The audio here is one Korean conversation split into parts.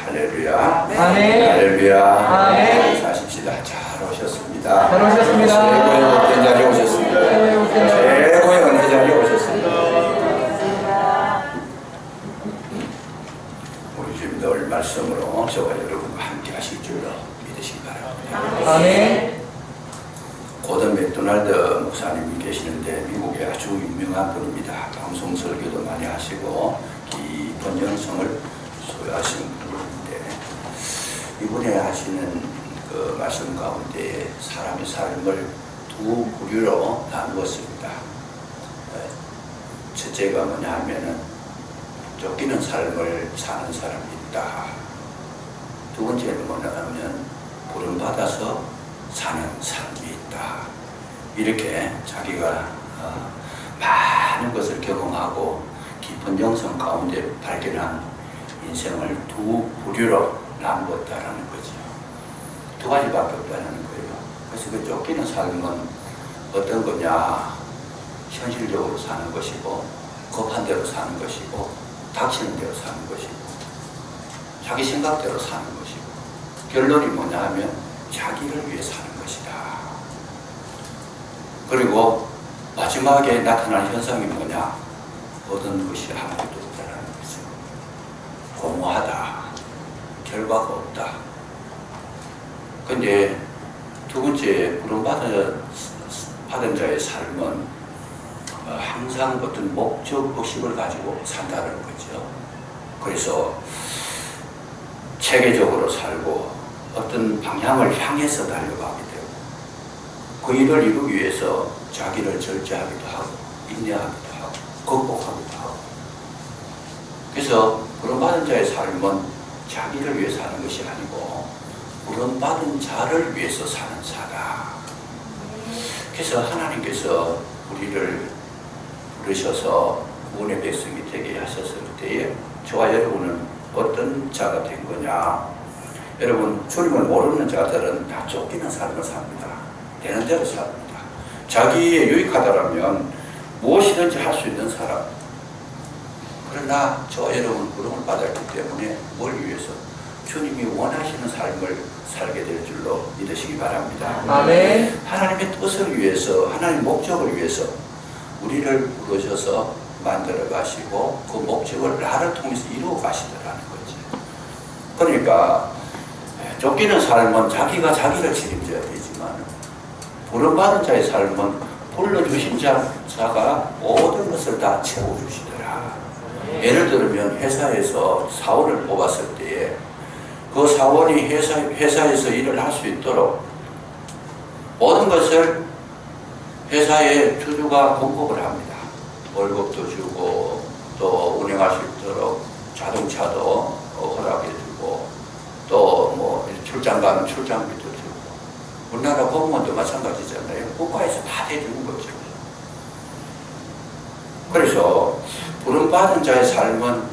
할렐루야. 아멘. 할렐루야. 아멘. 사십시다. 잘 오셨습니다. 잘 오셨습니다. 최고의 은혜 자리에 오셨습니다. 최고의 은혜 자리에 오셨습니다. 우리 주님 늘 말씀으로 저와 여러분과 함께 하실 줄로 믿으시기 바랍니다. 아멘. 고든 맥도날드 목사님이 계시는데 미국에 아주 유명한 분입니다. 방송 설교도 많이 하시고 깊은 영성을 소유하시는 분인데, 이분이 하시는 그 말씀 가운데 사람의 삶을 두 부류로 나누었습니다. 첫째가 뭐냐 하면은 쫓기는 삶을 사는 사람이 있다. 두 번째는 뭐냐 하면 부름받아서 사는 사람이 있다. 이렇게 자기가 많은 것을 경험하고 깊은 영성 가운데 발견한 인생을 두 부류로 나누었다라는 거죠. 두 가지밖에 없다는 거예요. 그래서 그 쫓기는 삶은 어떤 거냐? 현실적으로 사는 것이고, 급한 대로 사는 것이고, 닥치는 대로 사는 것이고, 자기 생각대로 사는 것이고, 결론이 뭐냐 하면 자기를 위해 사는 것이다. 그리고 마지막에 나타나는 현상이 뭐냐? 얻은 것이 아무것도 없다는 거죠. 공허하다. 결과가 없다. 근데 두 번째 부름받은 자의 삶은 항상 어떤 목적 의식을 가지고 산다는 거죠. 그래서 체계적으로 살고 어떤 방향을 향해서 달려가게 되고, 그 일을 이루기 위해서 자기를 절제하기도 하고 인내하기도 하고 극복하기도 하고. 그래서 부름받은 자의 삶은 자기를 위해 사는 것이 아니고 부름받은 자를 위해서 사는 자다. 그래서 하나님께서 우리를 부르셔서 구원의 백성이 되게 하셨을 때에 저와 여러분은 어떤 자가 된 거냐? 여러분, 주님을 모르는 자들은 다 쫓기는 삶을 삽니다. 되는 대로 삽니다. 자기에 유익하다라면 무엇이든지 할 수 있는 사람. 그러나 저와 여러분 부름을 받았기 때문에 뭘 위해서? 주님이 원하시는 삶을 살게 될 줄로 믿으시기 바랍니다. 아멘. 하나님의 뜻을 위해서, 하나님의 목적을 위해서 우리를 부르셔서 만들어 가시고 그 목적을 나를 통해서 이루어 가시더라는 거지. 그러니까 쫓기는 삶은 자기가 자기를 책임져야 되지만, 부름받은 자의 삶은 불러주신 자가 모든 것을 다 채워주시더라. 예를 들면 회사에서 사원을 뽑았을 때에 그 사원이 회사에서 일을 할 수 있도록 모든 것을 회사의 주주가 공급을 합니다. 월급도 주고 또 운행할 수 있도록 자동차도 허락해주고 또 뭐 출장 가면 출장비도 주고, 우리나라 공무원도 마찬가지잖아요. 국가에서 다 해주는 거죠. 그래서 부름받은 자의 삶은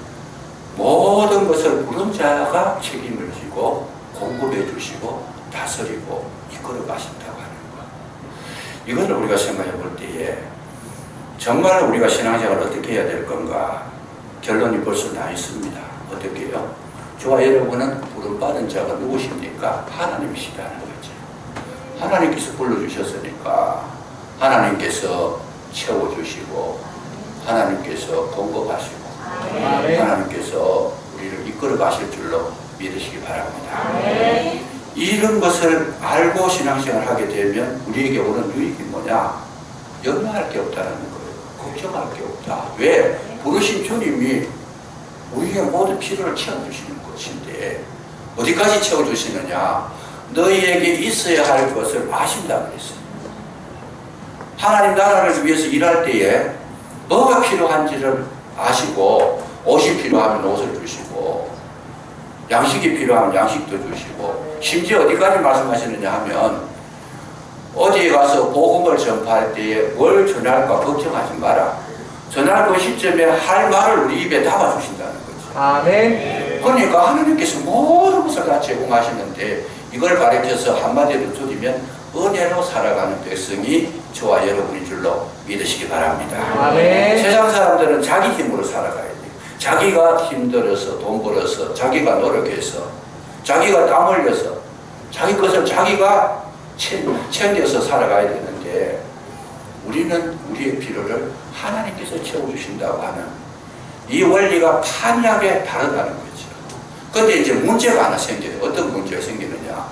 모든 것을 부름자가 책임을 지고 공급해 주시고 다스리고 이끌어 가신다고 하는 것. 이거를 우리가 생각해 볼 때에 정말 우리가 신앙생활을 어떻게 해야 될 건가? 결론이 벌써 나 있습니다. 어떻게 해요? 저와 여러분은 부름받은 자가 누구십니까? 하나님이시다는 거죠. 하나님께서 불러주셨으니까 하나님께서 채워주시고 하나님께서 공급하시고 하나님께서 우리를 이끌어 가실 줄로 믿으시기 바랍니다. 이런 것을 알고 신앙생활을 하게 되면 우리에게 오는 유익이 뭐냐? 염려할 게 없다는 거예요. 걱정할 게 없다. 왜? 부르신 주님이 우리에게 모든 필요를 채워주시는 것인데, 어디까지 채워주시느냐? 너희에게 있어야 할 것을 아신다 그랬어요. 하나님 나라를 위해서 일할 때에 뭐가 필요한지를 아시고, 옷이 필요하면 옷을 주시고 양식이 필요하면 양식도 주시고, 심지어 어디까지 말씀하시느냐 하면 어디에 가서 복음을 전파할 때에 뭘 전할까 걱정하지 마라. 전할 그 시점에 할 말을 우리 입에 담아주신다는 거죠. 아멘. 그러니까 하나님께서 모든 것을 다 제공하시는데, 이걸 가르쳐서 한마디로 줄이면 은혜로 살아가는 백성이 저와 여러분인 줄로 믿으시기 바랍니다. 아멘. 세상 사람들은 자기 힘으로 살아가야 돼요. 자기가 힘들어서 돈 벌어서 자기가 노력해서 자기가 땀 흘려서 자기 것을 자기가 챙겨서 살아가야 되는데 우리는 우리의 필요를 하나님께서 채워주신다고 하는 이 원리가 판이하게 다르다는 거죠. 그런데 이제 문제가 하나 생겨요. 어떤 문제가 생기느냐.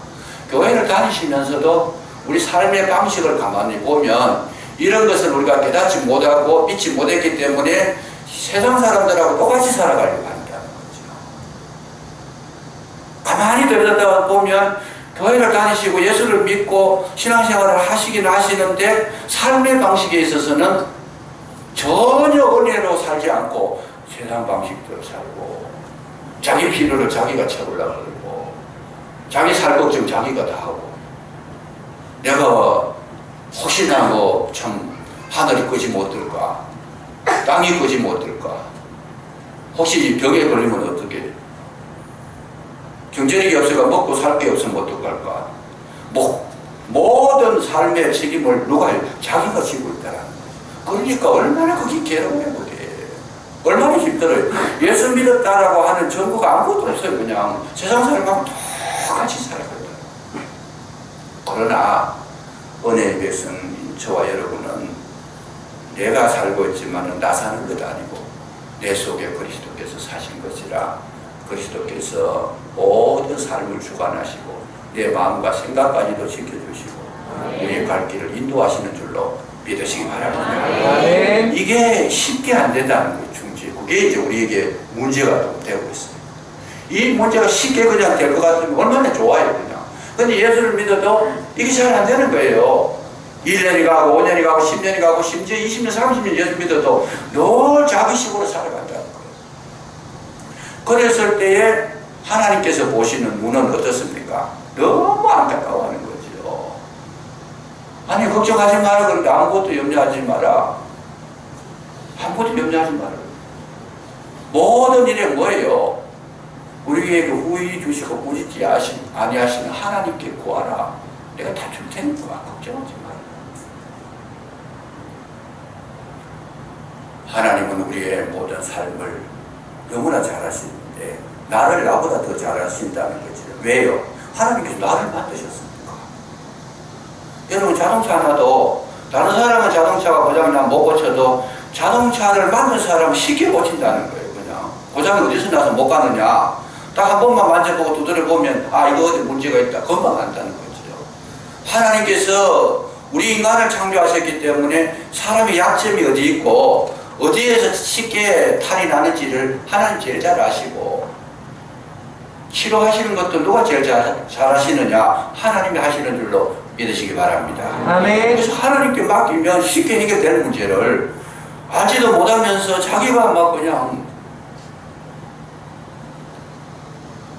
교회를 다니시면서도 우리 삶의 방식을 가만히 보면 이런 것을 우리가 깨닫지 못하고 믿지 못했기 때문에 세상 사람들하고 똑같이 살아가려고 한다는 거죠. 가만히 들여다보면 보면 교회를 다니시고 예수를 믿고 신앙생활을 하시긴 하시는데 삶의 방식에 있어서는 전혀 은혜로 살지 않고 세상 방식대로 살고 자기 필요를 자기가 채우려고 그러고 자기 살 걱정 자기가 다 하고 내가 혹시나 뭐 참 하늘이 꺼지 못 들까 땅이 꺼지 못 들까 혹시 병에 걸리면 어떻게 경제력이 없어가 먹고 살 게 없으면 어떡할까? 모든 삶의 책임을 누가 해요? 자기가 지고 있다라는 거예요. 그러니까 얼마나 그게 괴로워요, 그게. 얼마나 힘들어요. 예수 믿었다라고 하는 정보가 아무것도 없어요. 그냥 세상 사람하고 똑같이 살아가요. 그러나 은혜의 백성인 저와 여러분은 내가 살고 있지만 나 사는 것 아니고 내 속에 그리스도께서 사신 것이라 그리스도께서 모든 삶을 주관하시고 내 마음과 생각까지도 지켜주시고 우리의 갈 길을 인도하시는 줄로 믿으시기 바랍니다. 이게 쉽게 안 된다는 거예요. 중지. 그게 이제 우리에게 문제가 되고 있어요. 이 문제가 쉽게 그냥 될 것 같으면 얼마나 좋아요, 그냥. 근데 예수를 믿어도 이게 잘 안 되는 거예요. 1년이 가고 5년이 가고 10년이 가고 심지어 20년, 30년 예수 믿어도 늘 자기식으로 살아간다는 거예요. 그랬을 때에 하나님께서 보시는 눈은 어떻습니까? 너무 안타까워하는 거죠. 아니 걱정하지 마라 그런데 아무것도 염려하지 마라. 아무것도 염려하지 마라. 모든 일에 뭐예요? 우리에게 후히 주시고 꾸짖지 아니하시는 하나님께 구하라. 내가 다 줄 테니까 걱정하지 마라. 하나님은 우리의 모든 삶을 너무나 잘하시는데 나를 나보다 더 잘하신다는 거죠. 왜요? 하나님께서 나를 만드셨습니까? 여러분 자동차 하나도 다른 사람은 자동차가 고장이 나면 못 고쳐도 자동차를 만든 사람은 쉽게 고친다는 거예요. 그냥 고장이 어디서 나서 못 가느냐 딱 한 번만 만져보고 두드려보면 아 이거 어디 문제가 있다 금방 안다는 거죠. 하나님께서 우리 인간을 창조하셨기 때문에 사람의 약점이 어디 있고 어디에서 쉽게 탈이 나는지를 하나님 제일 잘 아시고 치료하시는 것도 누가 제일 잘 하시느냐? 하나님이 하시는 줄로 믿으시기 바랍니다. 아멘. 그래서 하나님께 맡기면 쉽게 해결될 문제를 알지도 못하면서 자기가 막 그냥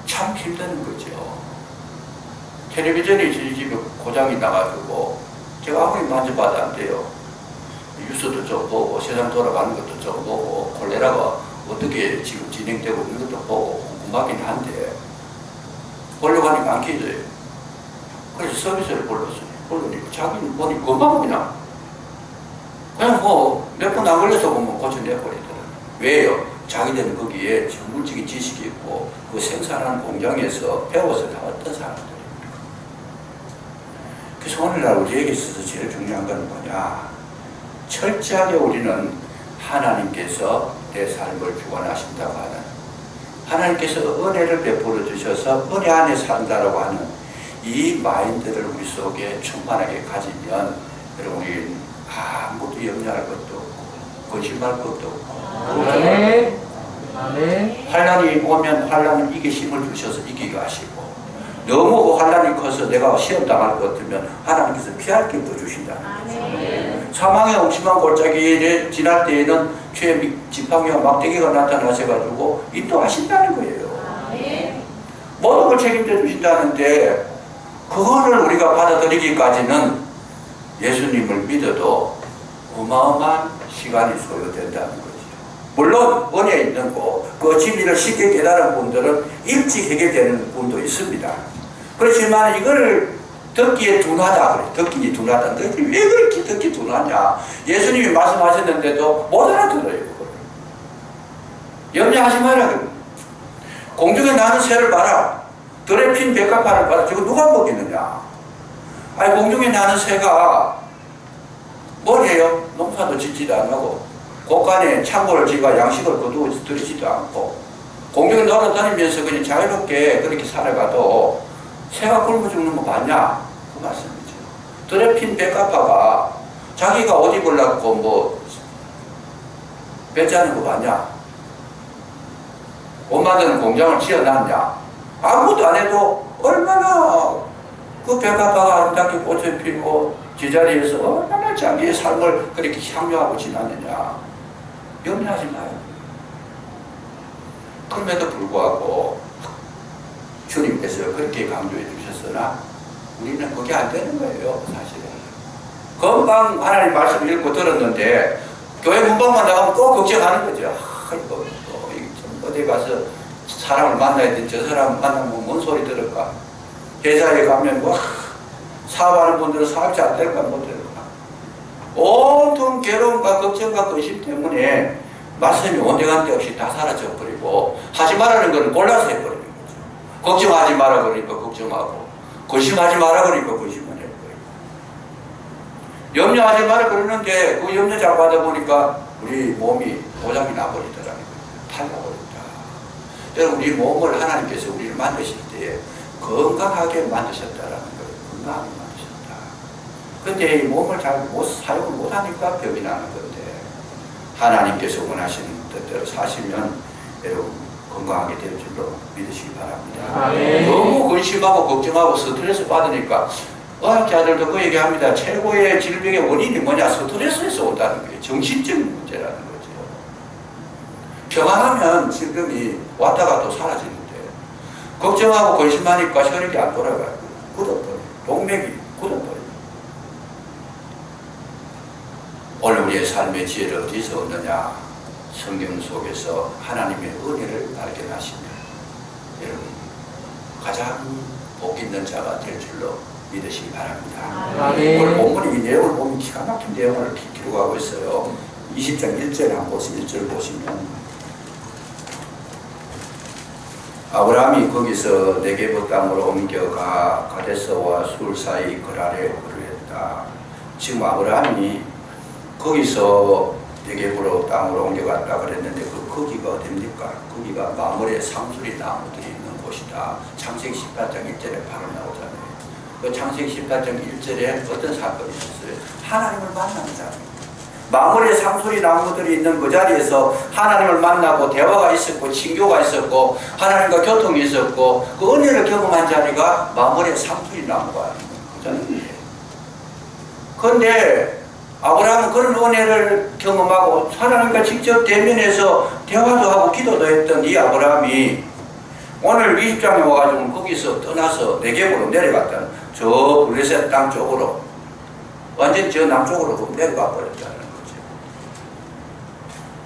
참 힘드는 거죠. 텔레비전이 저희 집에 고장이 나가지고 제가 아무리 만져봐도 안 돼요. 뉴스도 좀 보고 세상 돌아가는 것도 좀 보고 콜레라가 어떻게 지금 진행되고 있는 것도 보고 궁금하긴 한데 보려고 하니까 안 켜져요. 그래서 서비스를 불렀어요. 부르니까 자기는 보니 금방 그냥 뭐 몇 분 안 걸려서 보면 고쳐내버리더라고요. 왜요? 자기들은 거기에 전문적인 지식이 있고 그 생산하는 공장에서 배워서 나왔던 사람들입니다. 그래서 오늘날 우리에게 있어서 제일 중요한 건 뭐냐? 철저하게 우리는 하나님께서 내 삶을 주관하신다고 하는 하나님께서 은혜를 베풀어 주셔서 은혜 안에 산다라고 하는 이 마인드를 우리 속에 충만하게 가지면 여러분 우리는 아무것도 염려할 것도 없고 근심할 것도 없고 아멘. 아멘. 환란이 오면 환란은 이게 힘을 주셔서 이기게 하시고 너무 환란이 커서 내가 시험 당할 것 같으면 하나님께서 피할 길도 주신다. 사망의 엄심한 골짜기에 지날 때에는 죄의 지팡이와 막대기가 나타나셔가지고 인도하신다는 거예요. 모든 걸 책임져 주신다는데 그거를 우리가 받아들이기까지는 예수님을 믿어도 어마어마한 시간이 소요된다는 거죠. 물론 은혜 있는 거, 그 진리를 쉽게 깨달은 분들은 일찍 해결되는 분도 있습니다. 그렇지만 이거를 듣기에 둔하다 그래. 듣기 둔하다. 너희들이 왜 그렇게 듣기 둔하냐? 예수님이 말씀하셨는데도 못 알아들어요. 염려하지 마라. 공중에 나는 새를 봐라. 들에 핀 백합화를 봐라. 저거 누가 먹이느냐? 아니, 공중에 나는 새가 뭘 해요? 농사도 짓지도 안 하고, 곳간에 창고를 지가 양식을 거두어 들이지도 않고, 공중에 날아다니면서 그냥 자유롭게 그렇게 살아가도 새가 굶어 죽는 거 맞냐? 그 말씀이죠. 들에 핀 백합화가 자기가 옷 입으려고 뭐 배짜는 거 맞냐? 옷 만드는 공장을 지어놨냐? 아무것도 안 해도 얼마나 그 백합화가 아름답게 꽃을 피고 제자리에서 얼마나 자기의 삶을 그렇게 향유하고 지났느냐. 염려하지 마요. 그럼에도 불구하고 주님께서 그렇게 강조해 주셨으나 우리는 그게 안 되는 거예요. 사실은. 금방 하나님 말씀 읽고 들었는데 교회 문방만 나가면 꼭 걱정하는 거죠. 이거 어디 가서 사람을 만나야 되는데 저 사람 만나면 뭔 소리 들을까? 회사에 가면 뭐 사업하는 분들은 사업이 안 될까 못 될까? 온통 괴로움과 걱정과 근심 때문에 말씀이 온데간데 없이 다 사라져 버리고 하지 말라는 건 골라서 해버리는 거죠. 걱정하지 마라 그러니까 걱정하고 근심하지 마라 그러니까 근심을 해버리고 염려하지 마라 그러는데 그 염려 자꾸 하다 보니까 우리 몸이 고장이 나버리더라는 거예요. 탈나버린다. 여러분 우리 몸을 하나님께서 우리를 만드실 때 건강하게 만드셨다라는 거예요. 건강하게 만드셨다. 근데 이 몸을 잘 사용을 못하니까 병이 나는 건데 하나님께서 원하시는 뜻대로 사시면 여러분 건강하게 될 줄로 믿으시기 바랍니다. 아멘. 너무 근심하고 걱정하고 스트레스 받으니까 의학자들도 그 얘기합니다. 최고의 질병의 원인이 뭐냐? 스트레스에서 온다는 거예요. 정신적인 문제라는 거죠. 평안하면 질병이 왔다가 또 사라지는데 걱정하고 근심하니까 혈액이 안 돌아가요. 굳어버려요. 동맥이 굳어버려요. 오늘 우리의 삶의 지혜를 어디서 얻느냐? 성경 속에서 하나님의 은혜를 발견하시면 여러분 가장 복 있는 자가 될 줄로 믿으시기 바랍니다. 아멘. 오늘 본문이 이 내용을 보면 기가 막힌 내용을 기록하고 있어요. 20장 1절에 한번 보세요. 1절 보시면 아브라함이 거기서 네게부 땅으로 옮겨가 가데스와 술 사이 거라에 거류했다. 지금 아브라함이 거기서 네게부로 땅으로 옮겨갔다 그랬는데 거기가 어딥니까? 거기가 마물의 상수리 나무들이 있는 곳이다. 창세기 18장 1절에 바로 나오잖아요. 그 창세기 18장 1절에 어떤 사건이 있었어요? 하나님을 만난 자입니다. 마물의 상수리 나무들이 있는 그 자리에서 하나님을 만나고 대화가 있었고 친교가 있었고 하나님과 교통이 있었고 그 은혜를 경험한 자리가 마물의 상수리 나무가 그 자리예요. 그런데 아브라함은 그런 은혜를 경험하고 하나님과 직접 대면해서 대화도 하고 기도도 했던 이 아브라함이 오늘 20장에 와가지고 거기서 떠나서 네게부로 내려갔다는 저 블레셋 땅 쪽으로 완전 저 남쪽으로 내려가 버렸다는 거죠.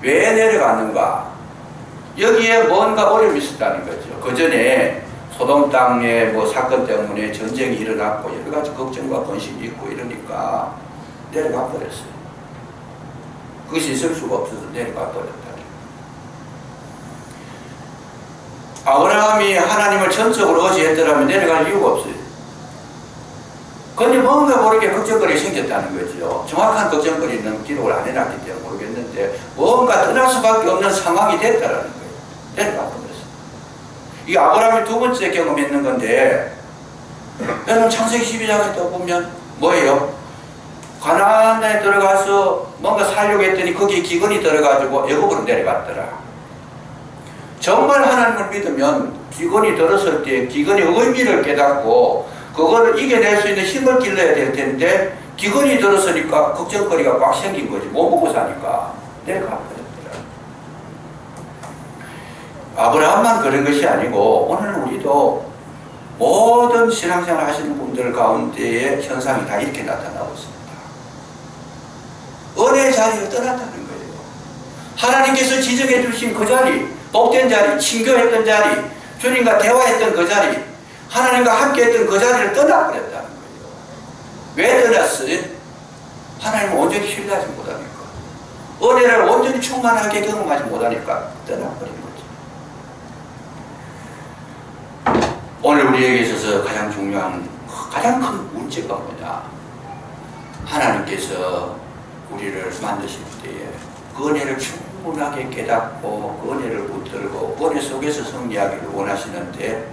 왜 내려갔는가? 여기에 뭔가 어려움이 있었다는 거죠. 그 전에 소돔 땅의 뭐 사건 때문에 전쟁이 일어났고 여러 가지 걱정과 근심이 있고 이러니까 내려가 버렸어요. 그것이 있을 수가 없어서 내려가 버렸다. 아브라함이 하나님을 전적으로 의지했더라면 내려갈 이유가 없어요. 그런데 뭔가 모르게 걱정거리가 생겼다는 거죠. 정확한 걱정거리는 기록을 안 해놨기 때문에 모르겠는데 뭔가 떠날 수밖에 없는 상황이 됐다는 거예요. 내려가 버렸어요. 이 아브라함이 두 번째 경험했는 건데 여러분 창세기 12장에 또 보면 뭐예요? 가나안에 들어가서 뭔가 살려고 했더니 거기에 기근이 들어가지고 애굽으로 내려갔더라. 정말 하나님을 믿으면 기근이 들었을 때 기근의 의미를 깨닫고 그거를 이겨낼 수 있는 힘을 길러야 될 텐데 기근이 들었으니까 걱정거리가 막 생긴 거지. 못 먹고 사니까 내려가 버렸더라. 아브라함만 그런 것이 아니고 오늘 우리도 모든 신앙생활 하시는 분들 가운데에 현상이 다 이렇게 나타나고 있습니다. 은혜의 자리를 떠났다는 거예요. 하나님께서 지정해 주신 그 자리, 복된 자리, 친교했던 자리, 주님과 대화했던 그 자리, 하나님과 함께 했던 그 자리를 떠나버렸다는 거예요. 왜 떠났어요? 하나님을 온전히 신뢰하지 못하니까. 은혜를 온전히 충만하게 경험하지 못하니까 떠나버린 거지. 오늘 우리에게 있어서 가장 중요한, 가장 큰 문제가 뭐냐? 하나님께서 우리를 만드실 때에 그 은혜를 충분하게 깨닫고 그 은혜를 붙들고 그 은혜 속에서 승리하기를 원하시는데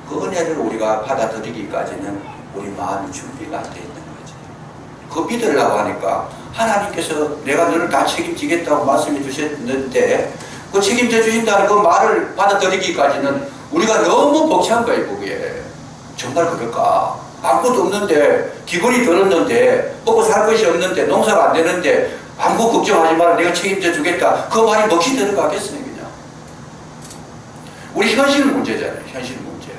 그 은혜를 우리가 받아들이기까지는 우리 마음이 준비가 안 돼 있는 거지. 그거 믿으려고 하니까 하나님께서 내가 너를 다 책임지겠다고 말씀해 주셨는데 그 책임져 주신다는 그 말을 받아들이기까지는 우리가 너무 벅찬 거예요. 그게 정말 그럴까? 아무것도 없는데, 기분이 들었는데, 먹고 살 것이 없는데, 농사가 안 되는데 아무것도 걱정하지 마라, 내가 책임져 주겠다, 그 말이 먹히 들어가겠어요? 그냥 우리 현실 문제잖아요. 현실 문제.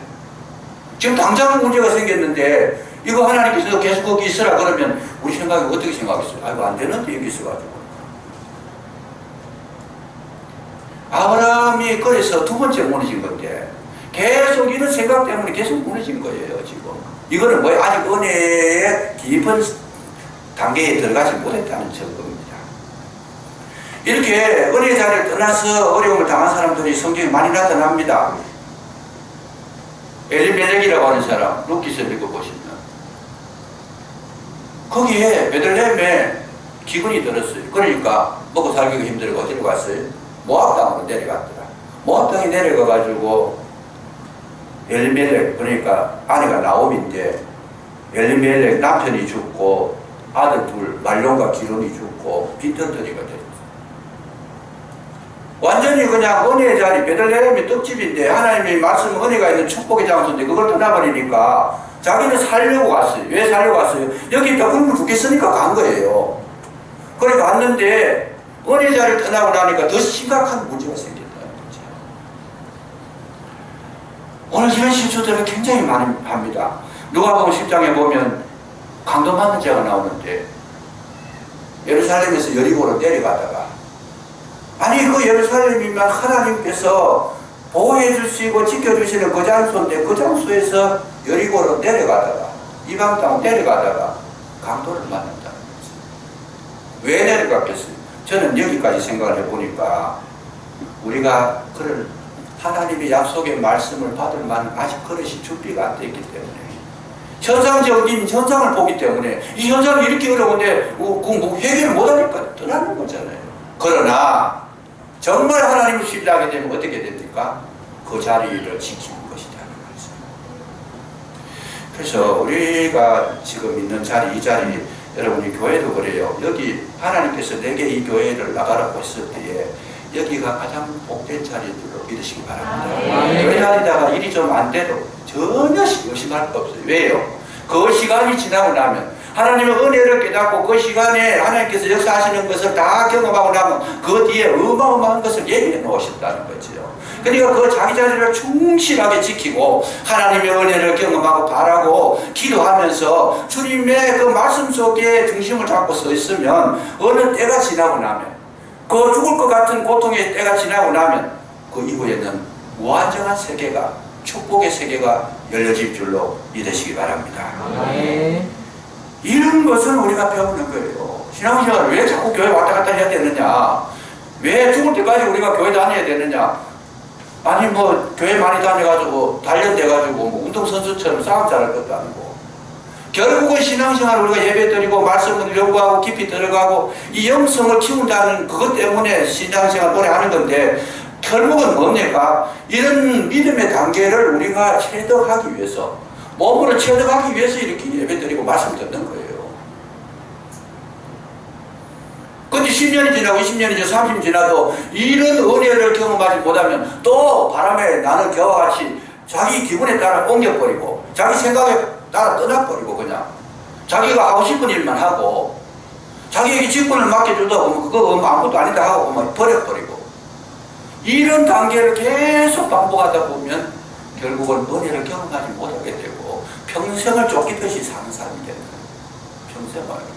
지금 당장 문제가 생겼는데 이거 하나님께서 계속 거기 있으라 그러면 우리 생각이 어떻게 생각했어요? 아이고 안 되는데 여기 있어가지고. 아브라함이 그래서 두 번째 무너진 건데 계속 이런 생각 때문에 계속 무너진 거예요. 지금 이거는 뭐예요? 아직 은혜의 깊은 단계에 들어가지 못했다는 증거입니다. 이렇게 은혜의 자리를 떠나서 어려움을 당한 사람들이 성경에 많이 나타납니다. 엘리멜렉이라고 하는 사람, 루키서 읽어보시면 거기에 베들레헴에 기근이 들었어요. 그러니까 먹고 살기가 힘들고 어디로 갔어요? 모압 땅으로 내려갔더라. 모압 땅에 내려가가지고 엘리멜렉, 그러니까 아내가 나옴인데 엘리멜렉 남편이 죽고 아들 둘 말론과 기론이 죽고 빈털터리가 됐어요. 완전히 그냥 은혜의 자리, 베들레헴이 떡집인데 하나님의 말씀 은혜가 있는 축복의 장소인데 그걸 떠나버리니까 자기는 살려고 갔어요. 왜 살려고 갔어요? 여기 더 굶어 죽겠으니까 간 거예요. 그래 갔는데 은혜의 자리를 떠나고 나니까 더 심각한 문제가 생겼다는 거죠. 오늘 이런 실수들을 굉장히 많이 합니다. 누가복음 10장에 보면 강도 맞는 자가 나오는데 예루살렘에서 여리고로 내려가다가 아니 그 예루살렘이면 하나님께서 보호해 주시고 지켜주시는 그 장소인데 그 장소에서 여리고로 내려가다가 이방 땅 내려가다가 강도를 만난다는 거죠. 왜 내려갔겠어요? 저는 여기까지 생각을 해보니까 우리가 그런 하나님의 약속의 말씀을 받을 만한 아직 그릇이 준비가 안 됐기 때문에 현상적인 현상을 보기 때문에 이 현상이 이렇게 어려운데 해결을 못하니까 떠나는 거잖아요. 그러나 정말 하나님을 신뢰하게 되면 어떻게 됩니까? 그 자리를 지키는 것이라는 거죠. 그래서 우리가 지금 있는 자리, 이 자리, 여러분이 교회도 그래요. 여기 하나님께서 내게 이 교회를 나가라고 했을 때에 여기가 가장 복된 자리인 줄로 믿으시기 바랍니다. 교회 다니다가 일이 좀 안 돼도 전혀 의심할 거 없어요. 왜요? 그 시간이 지나고 나면 하나님의 은혜를 깨닫고 그 시간에 하나님께서 역사하시는 것을 다 경험하고 나면 그 뒤에 어마어마한 것을 예비해 놓으셨다는 거죠. 그러니까 그 자기 자리를 충실하게 지키고 하나님의 은혜를 경험하고 바라고 기도하면서 주님의 그 말씀 속에 중심을 잡고 서 있으면 어느 때가 지나고 나면 그 죽을 것 같은 고통의 때가 지나고 나면 그 이후에는 무한정한 세계가 축복의 세계가 열려질 줄로 믿으시기 바랍니다. 이런 것을 우리가 배우는 거예요. 신앙생활을 왜 자꾸 교회 왔다 갔다 해야 되느냐? 왜 죽을 때까지 우리가 교회 다녀야 되느냐? 아니 뭐 교회 많이 다녀가지고 단련돼가지고 뭐 운동선수처럼 싸움 잘할 것도 아니고 결국은 신앙생활 우리가 예배드리고 말씀을 연구하고 깊이 들어가고 이 영성을 키운다는 그것 때문에 신앙생활 오래 하는 건데 결국은 뭡니까? 이런 믿음의 단계를 우리가 체득하기 위해서 몸으로 체득하기 위해서 이렇게 예배드리고 말씀 듣는 거예요. 근데 10년이 지나고 20년이 지나고 30년이 지나도 이런 은혜를 경험하지 못하면 또 바람에 나는 겨와 같이 자기 기분에 따라 옮겨버리고 자기 생각에 따라 떠나버리고 그냥 자기가 하고 싶은 일만 하고 자기에게 직분을 맡겨주다 보면 그거 아무것도 아니다 하고 막 버려버리고 이런 단계를 계속 반복하다 보면 결국은 은혜를 경험하지 못하게 되고 평생을 쫓기듯이 사는 사람이 되는 거예요. 평생을.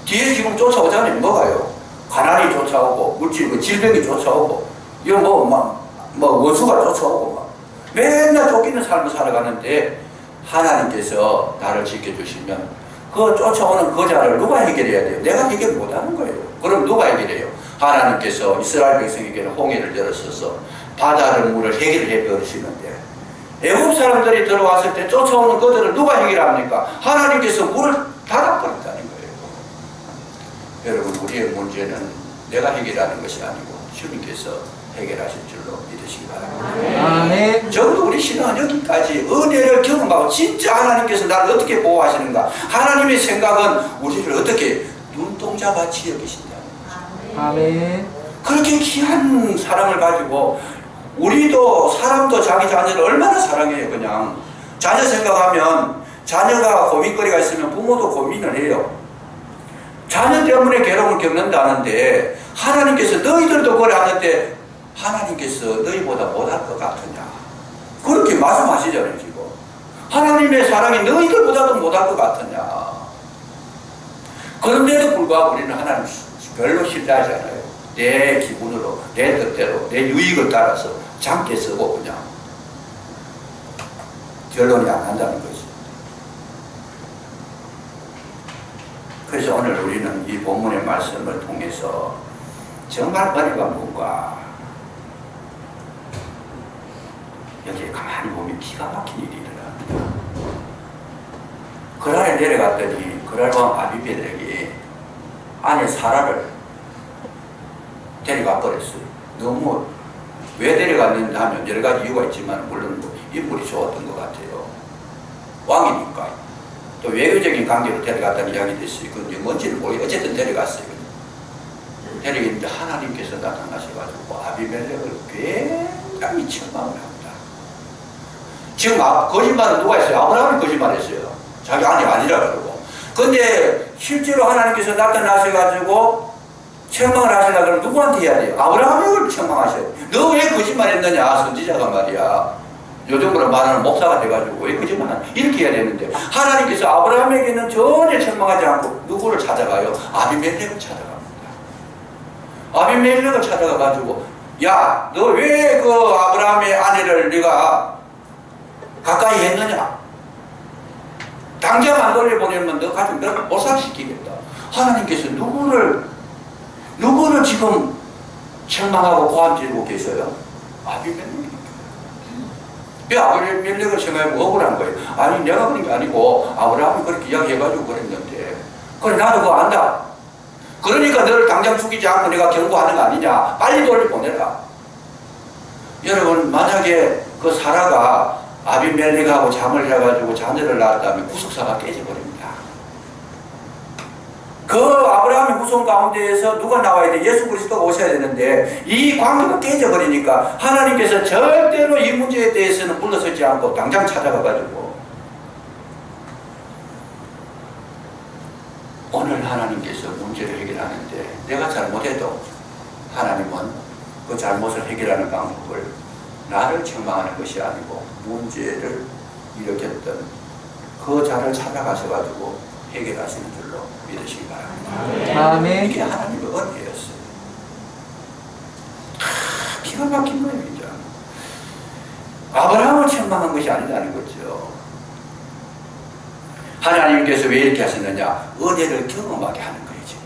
뒤에 지금 쫓아오잖아요. 뭐가요? 가난이 쫓아오고 물질, 질병이 쫓아오고 이거 뭐 원수가 쫓아오고 막 맨날 쫓기는 삶을 살아가는데 하나님께서 나를 지켜주시면 그 쫓아오는 그 자를 누가 해결해야 돼요? 내가 해결 못하는 거예요. 그럼 누가 해결해요? 하나님께서 이스라엘 백성에게는 홍해를 열어서서 바다를 물을 해결해 버리시는데 애국 사람들이 들어왔을 때 쫓아오는 그들을 누가 해결합니까? 하나님께서 물을 닫아버렸다는 거예요. 여러분, 우리의 문제는 내가 해결하는 것이 아니고 주님께서 해결하실 줄로 믿으시기 바랍니다. 아멘. 적어도 우리 신앙은 여기까지 은혜를 경험하고 진짜 하나님께서 나를 어떻게 보호하시는가, 하나님의 생각은 우리를 어떻게 눈동자같이 여기신다는 거죠. 아멘. 그렇게 귀한 사랑을 가지고 우리도 사람도 자기 자녀를 얼마나 사랑해요. 그냥 자녀 생각하면 자녀가 고민거리가 있으면 부모도 고민을 해요. 자녀 때문에 괴로움을 겪는다는데 하나님께서 너희들도 그래 하는데 하나님께서 너희보다 못할 것 같으냐, 그렇게 말씀하시잖아요. 지금 하나님의 사랑이 너희들보다도 못할 것 같으냐. 그런데도 불구하고 우리는 하나님 별로 신뢰하지 않아요. 내 기분으로, 내 뜻대로, 내 유익을 따라서 잠께 쓰고 그냥 결론이 안 난다는 거지. 그래서 오늘 우리는 이 본문의 말씀을 통해서 정말 은혜가 뭔가 여기에 가만히 보면 기가 막힌 일이 일어납니다. 그날에 내려갔더니 그랄왕 아비멜렉이 아내 사라를 데려가 버렸어요. 너무 왜 데려갔는지 하면 여러 가지 이유가 있지만 물론 뭐 인물이 좋았던 것 같아요. 왕이니까. 또 외교적인 관계로 데려갔다는 이야기도 있어요. 그건 뭔지는 모르겠어요. 어쨌든 데려갔어요. 데려갔는데 하나님께서 나타나셔가지고 아비멜렉을 굉장히 책망을 합니다. 지금 거짓말은 누가 했어요? 아브라함이 거짓말했어요. 자기 아내 아니라 그러고. 근데 실제로 하나님께서 나타나셔가지고 책망을 하시려고 그러면 누구한테 해야 돼요? 아브라함을 책망하셔요. 너 왜 거짓말했느냐, 선지자가 말이야. 요즘으로 말하는 목사가 돼가지고 왜 거짓말 이렇게 해야 되는데 하나님께서 아브라함에게는 전혀 책망하지 않고 누구를 찾아가요? 아비멜렉을 찾아갑니다. 아비멜렉을 찾아가가지고 야, 너 왜 그 아브라함의 아내를 네가 가까이 했느냐? 당장 안 돌려보내면 너 가지고 내가 몰살시키겠다. 하나님께서 누구를 지금 책망하고 고함 지르고 계셔요? 아비멜렉. 왜 아비멜렉을 생각하고 억울한 거예요? 아니 내가 그런 게 아니고 아브라함이 그렇게 이야기해가지고 그랬는데 그래 나도 그거 안다. 그러니까 너를 당장 죽이지 않고 내가 경고하는 거 아니냐. 빨리 돌려보내라. 여러분, 만약에 그 사라가 아비멜렉하고 잠을 해가지고 자녀를 낳았다면 구속사가 깨져버립니다. 그 아브라함의 후손 가운데에서 누가 나와야 돼? 예수 그리스도가 오셔야 되는데 이 관계가 깨져버리니까 하나님께서 절대로 이 문제에 대해서는 물러서지 않고 당장 찾아가가지고 오늘 하나님께서 문제를 해결하는데 내가 잘못해도 하나님은 그 잘못을 해결하는 방법을 나를 책망하는 것이 아니고 문제를 일으켰던 그 자를 찾아가셔가지고 해결하시는 줄로 믿으시기 바랍니다. 아멘. 이게 하나님의 은혜였어요. 기가 막힌 거예요. 진짜. 아브라함을 책망한 것이 아니라는 거죠. 하나님께서 왜 이렇게 하셨느냐? 은혜를 경험하게 하는 거예요. 지금.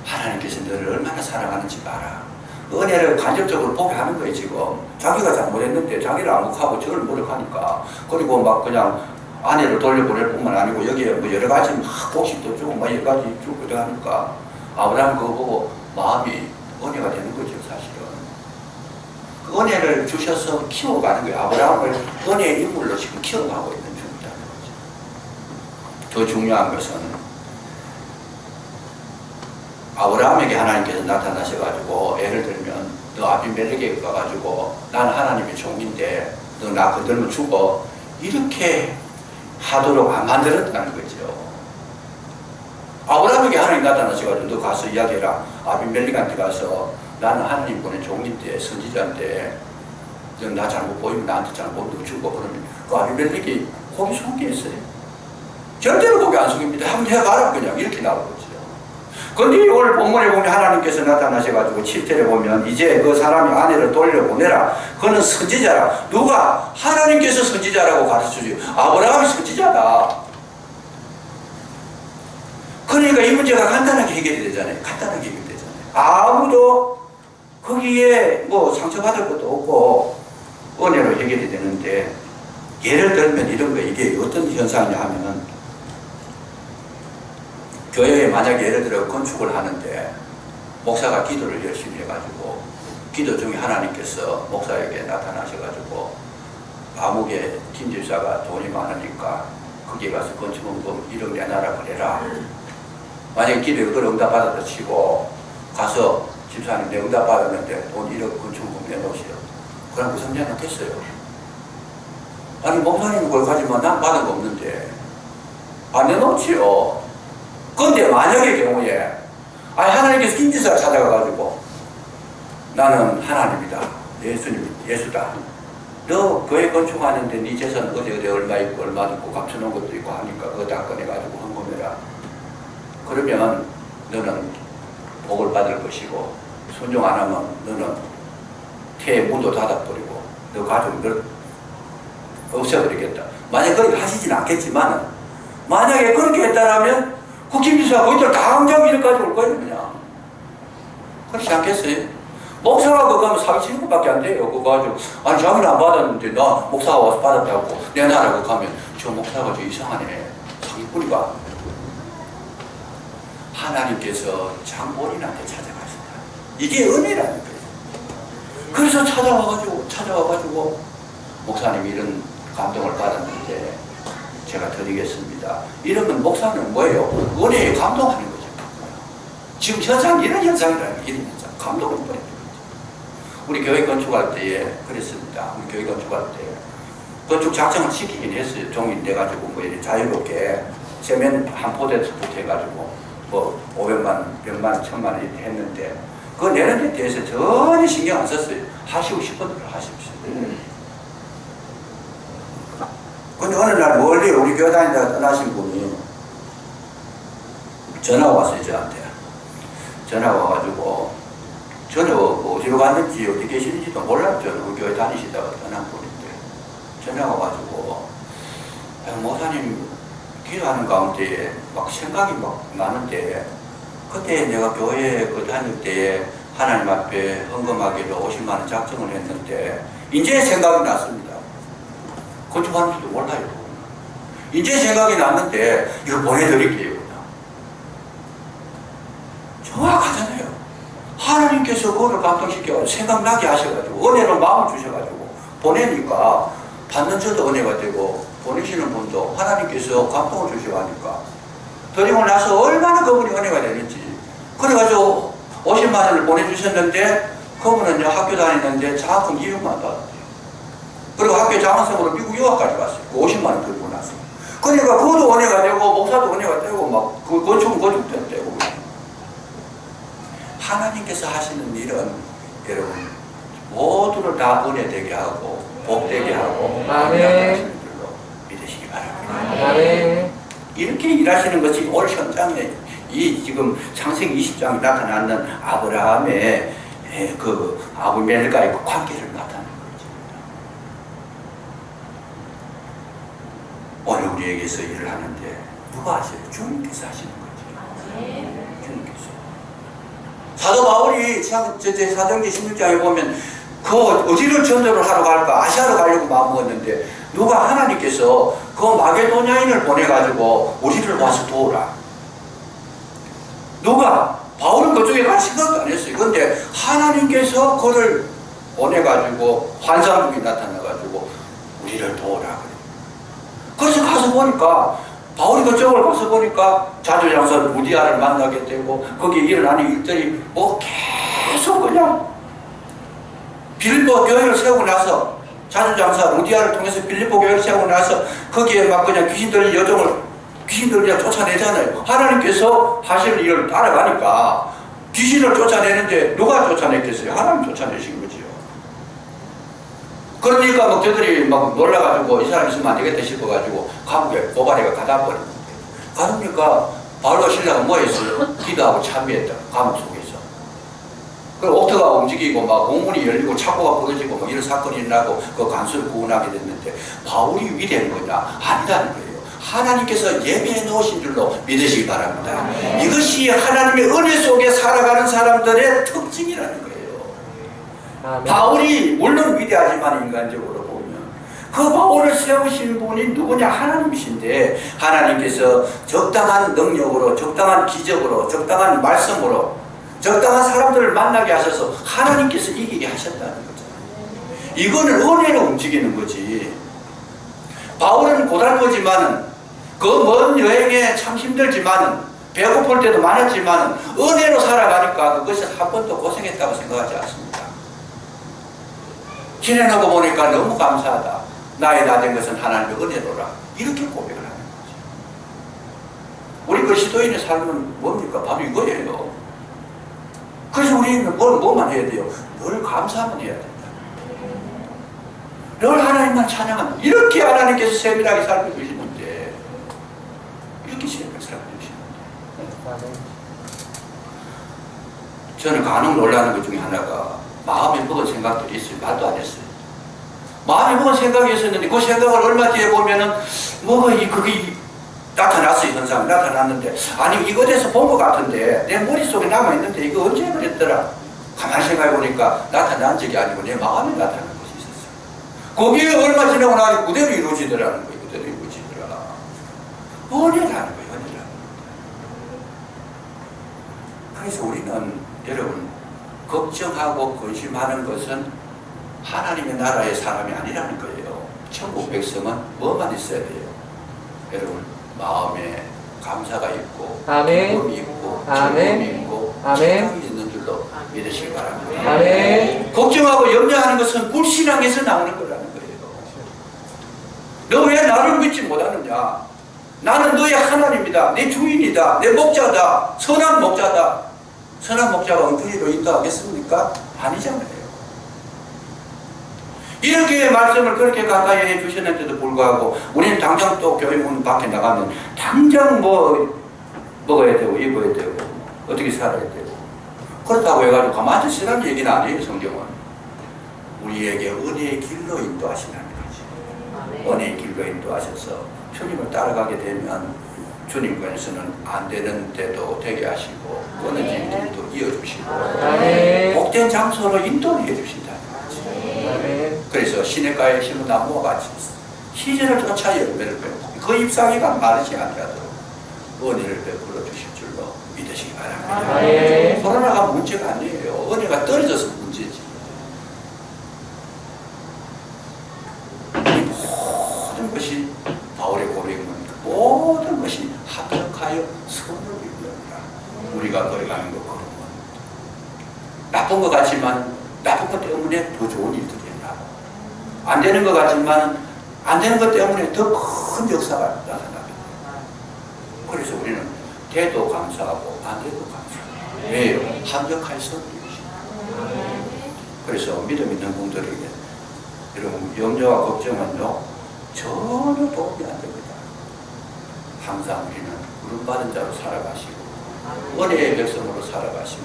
하나님께서 너를 얼마나 사랑하는지 봐라. 은혜를 간접적으로 보게 하는 거예요. 지금 자기가 잘못했는데 자기를 암묵하고 저를 모욕하니까, 그리고 막 그냥 아내를 돌려보낼 뿐만 아니고 여기에 뭐 여러 가지 막 복식도 주고 막 여러 가지 주고 하니까 아브라함 그거 보고 마음이 은혜가 되는 거죠. 사실은 그 은혜를 주셔서 키워가는 거예요. 아브라함을 은혜의 인물로 지금 키워가고 있는 중이라는 거죠. 더 중요한 것은 아브라함에게 하나님께서 나타나셔가지고 예를 들면 너 아비멜렉에게 가가지고 나는 하나님의 종인데 너 나 건들면 죽어, 이렇게 하도록 안 만들었다는 거죠. 아브라함에게 하나님 나타나셔가지고 너 가서 이야기해라. 아비멜렉한테 가서 나는 하나님 보낸 종인데 선지자인데 너 나 잘못 보이면 나한테 잘못 너 죽어. 그러면 그 아비멜렉이 고개 숙이겠어요? 절대로 고개 안 숙입니다. 한번 해봐라. 그냥 이렇게 나오거든요. 그런데 오늘 본문에 보면 하나님께서 나타나셔가지고 7절에 보면 이제 그 사람이 아내를 돌려보내라. 그는 선지자라. 누가? 하나님께서 선지자라고 가르쳐줘요. 아브라함이 선지자다. 그러니까 이 문제가 간단하게 해결이 되잖아요. 간단하게 해결되잖아요. 아무도 거기에 뭐 상처받을 것도 없고 은혜로 해결이 되는데, 예를 들면 이런 거, 이게 어떤 현상이냐 하면은, 교회에 만약에 예를 들어 건축을 하는데 목사가 기도를 열심히 해가지고 기도 중에 하나님께서 목사에게 나타나셔가지고 아무개 김 집사가 돈이 많으니까 거기 가서 건축원금 1억 내놔라 그래라. 만약에 기도에 그걸 응답받았다 치고 가서 집사님 내 응답받았는데 돈 1억 건축원금 내놓으시오. 그럼 무슨 일 하겠어요? 아니 목사님은 그걸 가지면 난 받은 거 없는데 안 내놓지요. 근데 만약의 경우에 아니 하나님께서 김지사를 찾아가가지고 나는 하나님이다, 예수님, 예수다, 너 교회 건축하는데 네 재산 어디 얼마 있고 얼마 있고 감춰놓은 것도 있고 하니까 그거 다 꺼내가지고 헌금해라. 그러면 너는 복을 받을 것이고 순종 안 하면 너는 태에 문도 닫아버리고 너 가족 늘 없애버리겠다. 만약 그렇게 하시진 않겠지만 만약에 그렇게 했다라면 국힘지사가 거기들 당장 이렇게까지 올 거예요. 그냥 그렇지 않겠어요? 목사가 그거 가면 사기 7분밖에 안 돼요. 그거 가지고 아니 자기는 안 받았는데 나 목사가 와서 받았다고 내놔라고 가면 저 목사가 저 이상하네, 사기꾼이가. 하나님께서 장본인한테 찾아가신다. 이게 은혜라는 거예요. 그래서 찾아와가지고 목사님 이런 감동을 받았는데 제가 드리겠습니다. 이러면 목사는 뭐예요? 은혜에 감동하는 거죠. 지금 현상, 이런 현상이라는 게 이런 현상. 감동을 버리는 거죠. 우리 교회 건축할 때에 그랬습니다. 우리 교회 건축할 때 건축 작정을 시키긴 했어요. 종이 내가지고 뭐 이렇게 자유롭게 세면 한 포대부터 해가지고 뭐 500만, 100만, 1000만 원 이렇게 했는데 그거 내는 데 대해서 전혀 신경 안 썼어요. 하시고 싶은 대로 하십시오. 근데 어느 날 멀리 우리 교회 다니다가 떠나신 분이 전화가 왔어요. 저한테 전화가 와가지고 저는 어디로 갔는지 어디 계시는지도 몰랐죠. 우리 교회 다니시다가 떠난 분인데 전화가 와가지고 목사님 기도하는 가운데 막 생각이 막 나는데 그때 내가 교회 그 다닐 때에 하나님 앞에 헌금하기로 50만 원 작정을 했는데 이제 생각이 났습니다. 건축하는지도 몰라요. 이제 생각이 났는데 이거 보내드릴게요. 정확하잖아요. 하나님께서 그거를 감동시켜 생각나게 하셔가지고 은혜로 마음을 주셔가지고 보내니까 받는 저도 은혜가 되고 보내시는 분도 하나님께서 감동을 주셔가니까 드리고 나서 얼마나 그분이 은혜가 되는지. 그래가지고 50만 원을 보내주셨는데 그분은 학교 다니는데 장학금 200만 원 받았대요. 그리고 학교 장학생으로 미국 유학까지 갔어요. 50만 원 들고 나서. 그러니까 그것도 은혜가 되고 목사도 은혜가 되고 막 그 건축은 건축되고. 하나님께서 하시는 일은 여러분 모두를 다 은혜 되게 하고 복 되게 하고 아멘. 줄로 믿으시기 바랍니다. 아멘. 이렇게 일하시는 것이 올 현장에 이 지금 창세기 20장에 나타나는 아브라함의 그 아비멜렉과의 그 관계를 나타내는 거죠. 오늘 우리에게서 일을 하는데 누가 하세요? 주님께서 하시는 거죠. 주님께서. 사도 바울이 사도행전 16장에 보면 그 어디를 전도를 하러 갈까? 아시아로 가려고 마음먹었는데 누가 하나님께서 그 마게도냐인을 보내가지고 우리를 와서 도우라. 누가? 바울은 그쪽에 갈 생각도 안 했어요. 그런데 하나님께서 그를 보내가지고 환상국이 나타나가지고 우리를 도우라. 그래서 가서 보니까 바울이 그쪽을 가서 보니까 자주장사 루디아를 만나게 되고 거기에 일어나는 일들이 뭐 계속 그냥 빌립보 교회를 세우고 나서 자주장사 루디아를 통해서 빌립보 교회를 세우고 나서 거기에 막 그냥 귀신들 그냥 쫓아내잖아요. 하나님께서 하실 일을 따라가니까 귀신을 쫓아내는데 누가 쫓아냈겠어요? 하나님 쫓아내신 거지요. 그러니까 목자들이 막 놀라가지고 이 사람 있으면 안 되겠다 싶어가지고 감옥에 고발해가 가다 버렸는데 가니까 바울과 실라가 뭐 했어요? 기도하고 참여했다. 감옥 속에서. 그리고 옥터가 움직이고 막 공문이 열리고 착고가 부러지고 막 이런 사건이 일어나고 그 간수를 구원하게 됐는데 바울이 위대한 거냐? 아니다는 거예요. 하나님께서 예비해 놓으신 줄로 믿으시기 바랍니다. 이것이 하나님의 은혜 속에 살아가는 사람들의 특징이라는 거예요. 아멘. 바울이 물론 위대하지만 인간적으로 보면 그 바울을 세우신 분이 누구냐? 하나님이신데 하나님께서 적당한 능력으로, 적당한 기적으로, 적당한 말씀으로 적당한 사람들을 만나게 하셔서 하나님께서 이기게 하셨다는 거잖아요. 이거는 은혜로 움직이는 거지. 바울은 고달프지만은 그 먼 여행에 참 힘들지만은 배고플 때도 많았지만은 은혜로 살아가니까 그것이 한 번도 고생했다고 생각하지 않습니다. 지내놓고 보니까 너무 감사하다. 나의 나된 것은 하나님의 은혜로라. 이렇게 고백을 하는 거죠. 우리 그리스도인의 삶은 뭡니까? 바로 이거예요. 그래서 우리는 뭐만 해야 돼요? 늘 감사만 해야 된다. 늘 하나님만 찬양한다. 이렇게 하나님께서 세밀하게 살펴주시는데 이렇게 세밀하게 살펴주시는데 저는 간혹 놀라는 것 중에 하나가 마음에 먹은 생각들이 있어요. 말도 안 했어요. 마음에 먹은 생각이 있었는데 그 생각을 얼마 뒤에 보면은 그게 나타났어요. 현상이 나타났는데 아니 이거 대해서 본 것 같은데 내 머릿속에 남아있는데 이거 언제 그랬더라. 가만히 생각해 보니까 나타난 적이 아니고 내 마음에 나타난 것이 있었어요. 거기에 얼마 지나고 나니 그대로 이루어지더라는 거예요. 그대로 이루어지더라. 은혜라는 거예요. 은혜라는 거예요. 그래서 우리는 여러분 걱정하고 근심하는 것은 하나님의 나라의 사람이 아니라는 거예요. 천국 백성은 뭐만 있어야 돼요? 여러분 마음에 감사가 있고 아멘. 기쁨이 있고 아멘. 즐거움이 있고 아멘. 찬양이 있는 줄로 믿으시기 바랍니다. 아멘. 걱정하고 염려하는 것은 불신앙에서 나오는 거라는 거예요. 너 왜 나를 믿지 못하느냐? 나는 너의 하나님이다. 내 주인이다. 내 목자다. 선한 목자다. 선한 목자가 엉뚱이로 있다 하겠습니까? 아니잖아요. 이렇게 말씀을 그렇게 가까이 해주셨는데도 불구하고 우리는 당장 또 교회 문 밖에 나가면 당장 먹어야 되고 입어야 되고 어떻게 살아야 되고 그렇다고 해가지고 가만히 있으라는 얘기는 아니에요. 성경은 우리에게 은혜의 길로 인도하신다는 거지. 은혜의 길로 인도하셔서 주님을 따라가게 되면 주님께서는 안 되는 데도 되게 하시고 끊어진 길도 이어주시고 복된 장소로 인도를 해주신다는 거지. 그래서 시냇가에 심은 나무와 같이 시절을 쫓아 열매를 맺고 그 잎사귀가 마르지 아니하도록 은혜를 베풀어 주실 줄로 믿으시기 바랍니다. 코로나가 문제가 아니에요. 은혜가 떨어져서 문제지. 이 모든 것이 바울의 고백은 모든 것이 합력하여 선을 이루느니라. 우리가 걸어가는 것 그러면 나쁜 것 같지만 나쁜 것 때문에 더 좋은 일들이 일어나고 안 되는 것 같지만 안 되는 것 때문에 더 큰 역사가 나타납니다. 그래서 우리는 돼도 감사하고 안 돼도 감사하고 왜요? 합력하여 선을 이루십니다. 그래서 믿음 있는 분들에게 여러분 염려와 걱정은요 전혀 도움이 안 됩니다. 항상 우리는 부름받은 자로 살아가시고 은혜의 백성으로 살아가시고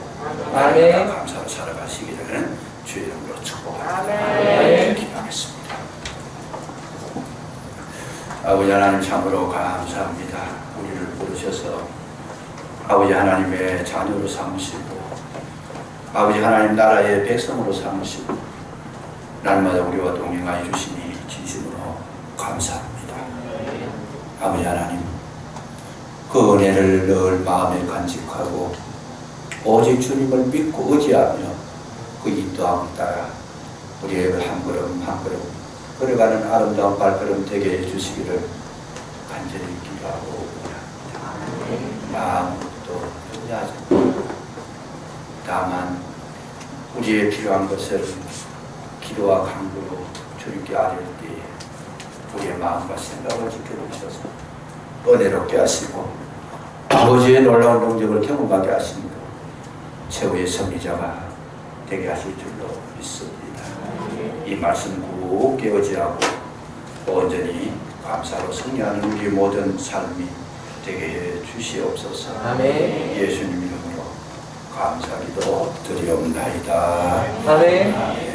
하나님과 감사로 살아가시기를 주의 이름으로 축복합니다. 기도하겠습니다. 아버지 하나님 참으로 감사합니다. 우리를 부르셔서 아버지 하나님의 자녀로 삼으시고 아버지 하나님 나라의 백성으로 삼으시고 날마다 우리와 동행하여 주시니 진심으로 감사합니다. 아버지 하나님 그 은혜를 늘 마음에 간직하고 오직 주님을 믿고 의지하며 그 인도함을 따라 우리의 한 걸음 한 걸음 걸어가는 아름다운 발걸음 되게 해주시기를 간절히 기도하고 원합니다. 아무것도 염려하지 않고 다만 우리의 필요한 것을 기도와 간구로 주님께 아뢰을 때에 우리의 마음과 생각을 지켜주셔서 은혜롭게 하시고 아버지의 놀라운 능력을 경험하게 하시고 최후의 승리자가 되게 하실 줄로 믿습니다. 이 말씀 꼭 깨어지하고 온전히 감사로 승리하는 우리 모든 삶이 되게 해 주시옵소서. 아멘. 예수님 이름으로 감사기도 드리옵나이다. 아멘. 아멘.